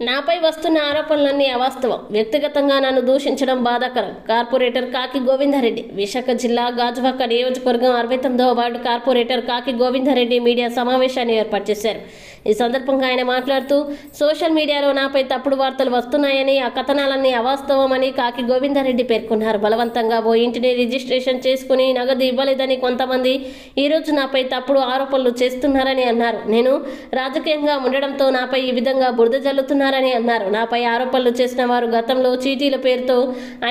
నాపై వస్తున్న ఆరోపణలన్నీ అవాస్తవం. వ్యక్తిగతంగా నన్ను దూషించడం బాధాకరం. కార్పొరేటర్ కాకి గోవిందరెడ్డి. విశాఖ జిల్లా గాజువాక నియోజకవర్గం 69వ వార్డు కార్పొరేటర్ కాకి గోవిందరెడ్డి మీడియా సమావేశాన్ని ఏర్పాటు చేశారు. ఈ సందర్భంగా ఆయన మాట్లాడుతూ, సోషల్ మీడియాలో నాపై తప్పుడు వార్తలు వస్తున్నాయని, ఆ కథనాలన్నీ అవాస్తవమని కాకి గోవిందరెడ్డి పేర్కొన్నారు. బలవంతంగా ఓ ఇంటిని రిజిస్ట్రేషన్ చేసుకుని నగదు ఇవ్వలేదని కొంతమంది ఈరోజు నాపై తప్పుడు ఆరోపణలు చేస్తున్నారని అన్నారు. నేను రాజకీయంగా ఉండడంతో నాపై ఈ విధంగా బురద జల్లుతున్నారని అన్నారు. నాపై ఆరోపణలు చేసిన వారు గతంలో చీటీల పేరుతో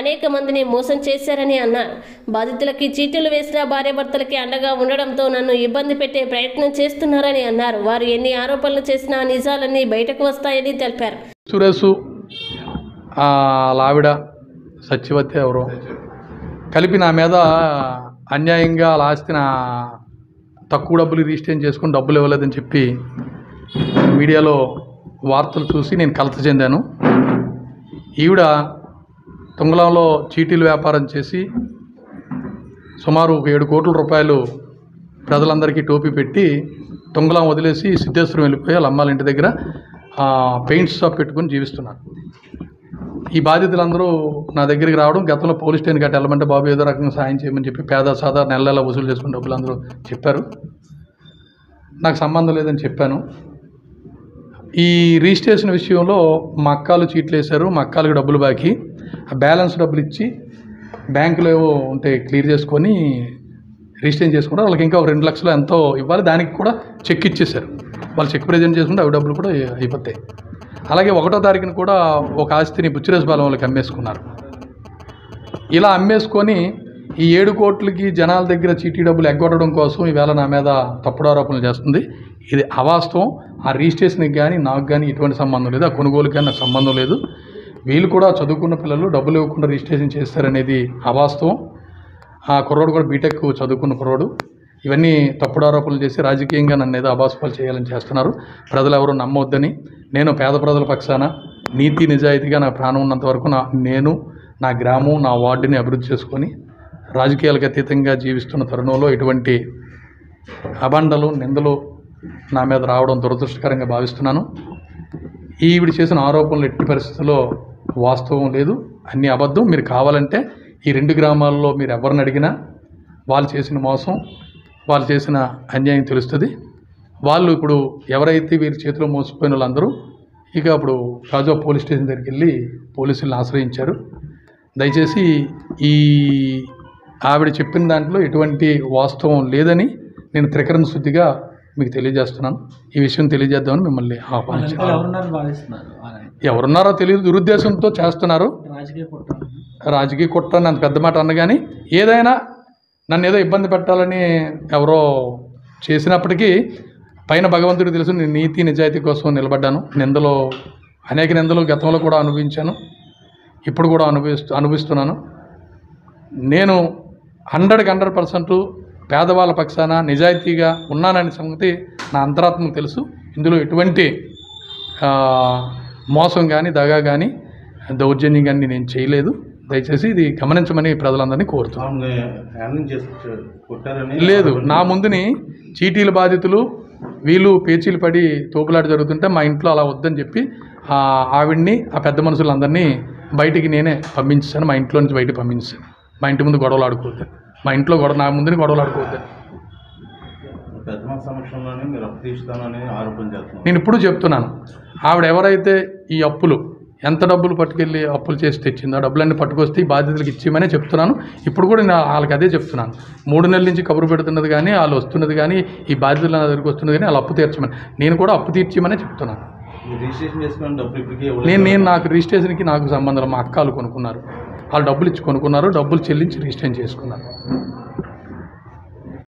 అనేక మందిని మోసం చేశారని అన్నారు. బాధితులకి చీటీలు వేసిన భార్యాభర్తలకి అండగా ఉండడంతో నన్ను ఇబ్బంది పెట్టే ప్రయత్నం చేస్తున్నారని అన్నారు. వారు ఎన్ని ఆరోపణలు చేసినా నిజాలన్నీ బయటకు వస్తాయని తెలిపారు. సురేష్ లావిడ సత్యవతి ఎవరో కలిపి నా మీద అన్యాయంగా అలా ఆస్తి నా తక్కువ డబ్బులు రిజిస్ట్రేషన్ చేసుకుని డబ్బులు ఇవ్వలేదని చెప్పి మీడియాలో వార్తలు చూసి నేను కలత చెందాను. ఈవిడ తుంగలంలో చీటీలు వ్యాపారం చేసి సుమారు 7 కోట్ల రూపాయలు ప్రజలందరికీ టోపీ పెట్టి తుంగలం వదిలేసి సిద్ధేశ్వరం వెళ్ళిపోయి వాళ్ళ అమ్మాళ్ళ ఇంటి దగ్గర పెయింట్ షాప్ పెట్టుకుని జీవిస్తున్నారు. ఈ బాధితులందరూ నా దగ్గరికి రావడం, గతంలో పోలీస్ స్టేషన్ గట్ట వెళ్ళమంటే బాబు ఏదో రకంగా సాయం చేయమని చెప్పి పేద సాదా నెల వసూలు చేసుకుని డబ్బులు అందరూ చెప్పారు. నాకు సంబంధం లేదని చెప్పాను. ఈ రిజిస్ట్రేషన్ విషయంలో మా అక్కాలు చీట్లు వేశారు. మా అక్కాలకు డబ్బులు బాకీ, ఆ బ్యాలెన్స్ డబ్బులు ఇచ్చి బ్యాంకులో ఏవో ఉంటే క్లియర్ చేసుకొని రిజిస్ట్రేషన్ చేసుకుంటారు. వాళ్ళకి ఇంకా 2 లక్షలు ఎంతో ఇవ్వాలి. దానికి కూడా చెక్ ఇచ్చేశారు. వాళ్ళు చెక్ ప్రజెంట్ చేసుకుంటే అవి డబ్బులు కూడా అయిపోతాయి. అలాగే 1వ తారీఖున కూడా ఒక ఆస్తిని బుచ్చిరేసుపాలెం వాళ్ళకి అమ్మేసుకున్నారు. ఇలా అమ్మేసుకొని ఈ 7 కోట్లకి జనాల దగ్గర చీటీ డబ్బులు ఎగ్గొట్టడం కోసం ఈవేళ నా మీద తప్పుడు ఆరోపణలు చేస్తుంది. ఇది అవాస్తవం. ఆ రిజిస్ట్రేషన్కి కానీ నాకు కానీ ఎటువంటి సంబంధం లేదు. ఆ కొనుగోలుకి కానీ నాకు సంబంధం లేదు. వీళ్ళు కూడా చదువుకున్న పిల్లలు డబ్బులు ఇవ్వకుండా రిజిస్ట్రేషన్ చేస్తారనేది అవాస్తవం. ఆ కుర్రోడు కూడా బీటెక్ చదువుకున్న కుర్రోడు. ఇవన్నీ తప్పుడు ఆరోపణలు చేసి రాజకీయంగా నన్ను ఏదో అబాస్పాలు చేయాలని చేస్తున్నారు. ప్రజలు ఎవరు నమ్మవద్దని, నేను పేద ప్రజల పక్షాన నీతి నిజాయితీగా నా ప్రాణం ఉన్నంత వరకు నేను నా గ్రామం నా వార్డుని అభివృద్ధి చేసుకొని రాజకీయాలకు అతీతంగా జీవిస్తున్న తరుణంలో ఎటువంటి అబండలు నిందలు నా మీద రావడం దురదృష్టకరంగా భావిస్తున్నాను. ఈవిడ చేసిన ఆరోపణలు ఎట్టి పరిస్థితుల్లో వాస్తవం లేదు, అన్ని అబద్ధం. మీరు కావాలంటే ఈ 2 గ్రామాల్లో మీరు ఎవరిని అడిగినా వాళ్ళు చేసిన మోసం, వాళ్ళు చేసిన అన్యాయం తెలుస్తుంది. వాళ్ళు ఇప్పుడు ఎవరైతే వీరి చేతిలో మోసపోయిన వాళ్ళందరూ ఇక ఇప్పుడు రాజా పోలీస్ స్టేషన్ దగ్గరికి వెళ్ళి పోలీసులను ఆశ్రయించారు. దయచేసి ఈ ఆవిడ చెప్పిన దాంట్లో ఎటువంటి వాస్తవం లేదని నేను త్రికరణ శుద్ధిగా మీకు తెలియజేస్తున్నాను. ఈ విషయం తెలియజేద్దామని మిమ్మల్ని ఆహ్వానించాను. ఎవరున్నారో తెలియదు, దురుద్దేశంతో చేస్తున్నారు. రాజకీయ కుట్ర అని అంత పెద్ద మాట అన్న కానీ ఏదైనా నన్ను ఏదో ఇబ్బంది పెట్టాలని ఎవరో చేసినప్పటికీ పైన భగవంతుడికి తెలుసు నేను నీతి నిజాయితీ కోసం నిలబడ్డాను. అనేక నిందలు గతంలో కూడా అనుభవించాను, ఇప్పుడు కూడా అనుభవిస్తున్నాను. నేను 100% పేదవాళ్ళ పక్షాన నిజాయితీగా ఉన్నాననే సంగతి నా అంతరాత్మకు తెలుసు. ఇందులో ఎటువంటి మోసం కానీ దగా కానీ దౌర్జన్యం కానీ నేను చేయలేదు. దయచేసి ఇది గమనించమని ప్రజలందరినీ కోరుతున్నాను. లేదు, నా ముందుని చీటీల బాధితులు వీళ్ళు పేచీలు పడి తోపులాట జరుగుతుంటే మా ఇంట్లో అలా వద్దని చెప్పి ఆవిడ్ని ఆ పెద్ద మనుషులందరినీ బయటికి నేనే పంపించాను. మా ఇంట్లో నుంచి బయటకు పంపించాను. మా ఇంటి ముందు గొడవలు ఆడుకోవద్దు, మా ఇంట్లో నా ముందుని గొడవలు ఆడుకోవద్దు. నేను ఇప్పుడు చెప్తున్నాను, ఆవిడ ఎవరైతే ఈ అప్పులు ఎంత డబ్బులు పట్టుకెళ్ళి అప్పులు చేసి తెచ్చిందో ఆ డబ్బులన్నీ పట్టుకొస్తే ఈ బాధ్యతలకు ఇచ్చేయమనే చెప్తున్నాను. ఇప్పుడు కూడా నేను వాళ్ళకి అదే చెప్తున్నాను. 3 నెలల నుంచి కబురు పెడుతున్నది కానీ వాళ్ళు వస్తున్నది కానీ ఈ బాధ్యతలు నా దగ్గరికి వస్తున్నది కానీ వాళ్ళు అప్పు తీర్చమని, నేను కూడా అప్పు తీర్చేయమనే చెప్తున్నాను. నాకు రిజిస్ట్రేషన్కి నాకు సంబంధం, మా అక్కలు కొనుక్కున్నారు, వాళ్ళు డబ్బులు ఇచ్చి కొనుక్కున్నారు, డబ్బులు చెల్లించి రిజిస్ట్రేషన్ చేసుకున్నారు.